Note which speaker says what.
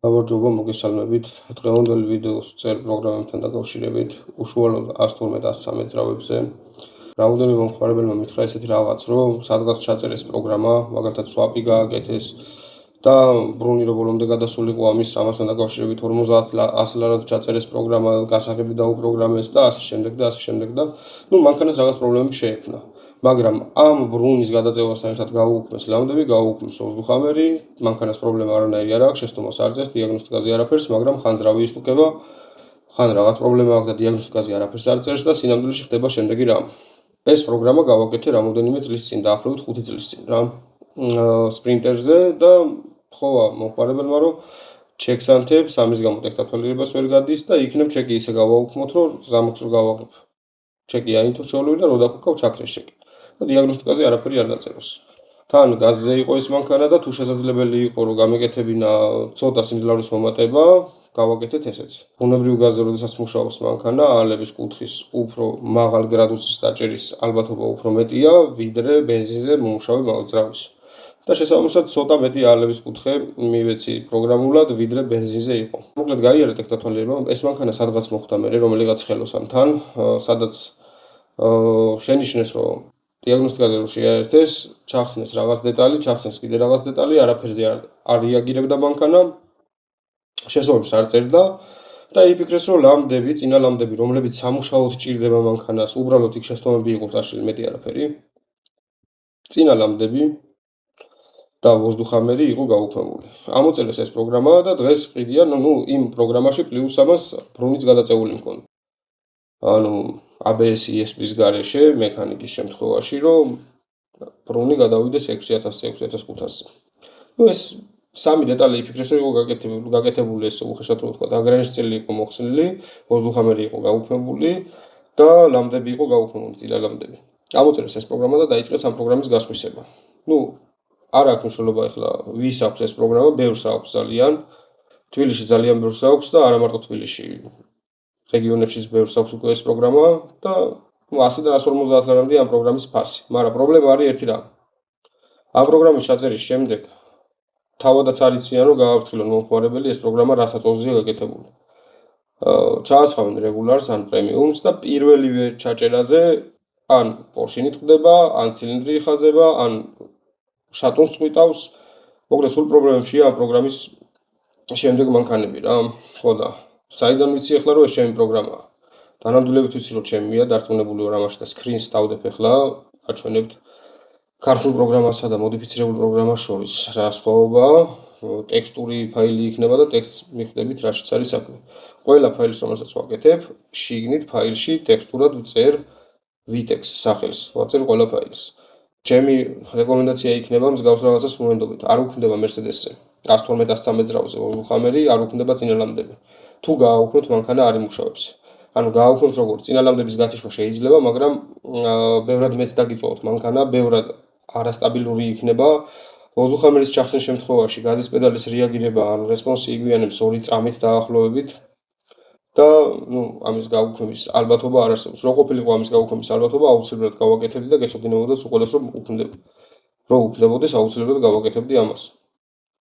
Speaker 1: გამარჯობა, მოგესალმებით. დღევანდელი ვიდეოს წერ პროგრამებთან დაკავშირებით უშუალოდ 112-113 ძრავებზე. Რამდენიმე მომხმარებელმა მითხრა ესეთი რაღაც, რომ სადღაც ჩაწერეს პროგრამა, მაგალითად swap-ი გააკეთეს და ბრუნი რო ბოლომდე გადასულიყო ამის ამასთან დაკავშირებით 50-100 ლარად ჩაწერეს პროგრამა, გასაღები დაუპროგრამეს და ასე შემდეგ და მანქანას რაღაც პრობლემები შეექმნა. მაგრამ ამ ბრუნის გადაწევას საერთოდ გაუუქმეს ლამდები, გაუუქმეს ოზდუხამერი, მანქანას პრობლემა არანაირი არ აქვს, შეცდომას არ ძლევს, დიაგნოსტიკაზე არაფერს, მაგრამ ხან ძრავი ისტუქება, ხან რაღაც პრობლემა აქვს და დიაგნოსტიკაზე არაფერს არ წერს და სინამდვილეში ხდება შემდეგი რამ. ეს პროგრამა გავაკეთე რამოდენიმე წლის წინ, დაახლოებით 5 წლის წინ რა. სპრინტერზე და ხოვა მომხმარებელმა რომ ჩეკს ანთებს, ამის გამო ტექტათვალიერებას ვერ გადის და იქნებ ჩეკი ისე გავაუქმოთ, რომ ზამთრს რო გავაღებ. ჩეკი აინთო შეოლური და რო დაგუქავ ჩაქრეს ჩეკი. და დიაგნოსტიკაზე არაფერი არ დაწეროს. თან გაზზე იყო ეს მანქანა და თუ შესაძლებელი იყო რომ გამეკეთებინა ცოტა სიმძლავრის მომატება, გავაკეთეთ ესეც. ბუნებრივ გაზზე როდესაც მუშაობს მანქანა, ალების კუთხის უფრო მაღალ გრადუსის დაჭერის ალბათობა უფრო მეტია, ვიდრე ბენზინზე მომუშავე ძრავის. და შესაბამისად ცოტა მეტი ალების კუთხე მივეცი პროგრამულად, ვიდრე ბენზინზე იყო. მოკლედ გაიარა ტექტათვალიერება, ეს მანქანა სადღაც მოხვდა მე, რომელიღაც ხელოსანთან, სადაც შენიშნეს რომ დიაგნოსტიკაზე რო შეაერთეს, ჩახსნეს რაღაც დეტალი, ჩახსნეს კიდე რაღაც დეტალი, არაფერზე არ რეაგირებდა მანქანა. შესაბამისად არ წერდა და იფიქრეს რომ ლამდები, წინა ლამდები, რომლებიც სამუშაოდ ჭირდება მანქანას, უბრალოდ იქ შეცდომები იყო წაშლილი, მეტი არაფერი. წინა ლამდები და ვოზდუხამერი იყო გაუქმებული. ამოწერეს ეს პროგრამა და დღეს ყიდიან, იმ პროგრამაში პლუს ამას ბრუნიც გადაწეული მქონდა. ABS ESP-ის გარეშე მექანიკის შემთხვევაში, რომ ბრუნი გადავიდეს 6000-6500-ზე. ეს სამი დეტალი იფიქრეს, რომ იყო გაკეთებული ეს უხეშად რო ვთქვა, აგრენისწილი იყო მოხსნილი, ვოზდუხამერი იყო გაუქმებული და ლამდები იყო გაუქმებული, წინა ლამდები. ამოწერეს ეს პროგრამა და დაიწყეს ამ პროგრამის გასხვისება. არ აქვს მნიშვნელობა ახლა ვის აქვს ეს პროგრამა, ბევრს აქვს ძალიან. თბილისში ძალიან ბევრს აქვს და არა მარტო თბილისში. რეგიონებშიც ბევრს აქვს უკვე ეს პროგრამა და 100-დან 150 ლარამდე ამ პროგრამის ფასი. მაგრამ პრობლემა არის ერთი რამ. ამ პროგრამის ჩაწერის შემდეგ თავადაც არ იციან რომ გააფრთხილონ მომხმარებელი ეს პროგრამა რასაც ოზია გაკეთებული. ჩაასხავენ რეგულარს ან პრემიუმს და პირველივე ჩაჭერაზე ან პორშინით ყდება, ან ცილინდრი იხაზება, ან შატუნს წვიტავს. მოკლედ სულ პრობლემებშია ამ პროგრამის შემდეგ მანქანები რა. ხო და საიდან ვიცი ახლა რომ ეს ჩემი პროგრამაა. დანამდვილებით ვიცი რომ ჩემია, დარწმუნებული ვარ ამაში და სკრინს დავდებ ახლა, აჩვენებთ ქართულ პროგრამასა და მოდიფიცირებულ პროგრამას შორის რა სხვაობაა. ტექსტური ფაილი იქნება და ტექსტს მიხვდებით რაშიც არის საქმე. ყველა ფაილს რომელსაც ვაკეთებ, შიგნით ფაილში ტექსტურად ვწერ vitex სახელს, ვაწერ ყველა ფაილს. ჩემი რეკომენდაცია იქნება მსგავს რაღაცას ვუმენდობით. არ უქმდება Mercedes-ზე 112-113 ძრავზე ვოზდუხამერი, არ უქმდება წინა ლამდები. თუ გააუქმოთ, მანქანა არ იმუშავებს. გააუქმოთ როგორც წინა ლამდების გათიშვა შეიძლება, მაგრამ ბევრად მეც დაგიწვავთ მანქანა, ბევრად არასტაბილური იქნება. ვოზდუხამერის ჩახსნის შემთხვევაში გაზის პედალის რეაგირება ან რესპონსი იგვიანებს 2 წამით დაახლოებით და ამის გაუქმების ალბათობა არ არსებობს. რო ყოფილიყო ამის გაუქმების ალბათობა, აუცილებლად გავაკეთებდი და გეცოდინებოდეთ უყოლეს რომ უქმდებოდეს, აუცილებლად გავაკეთებდი ამას.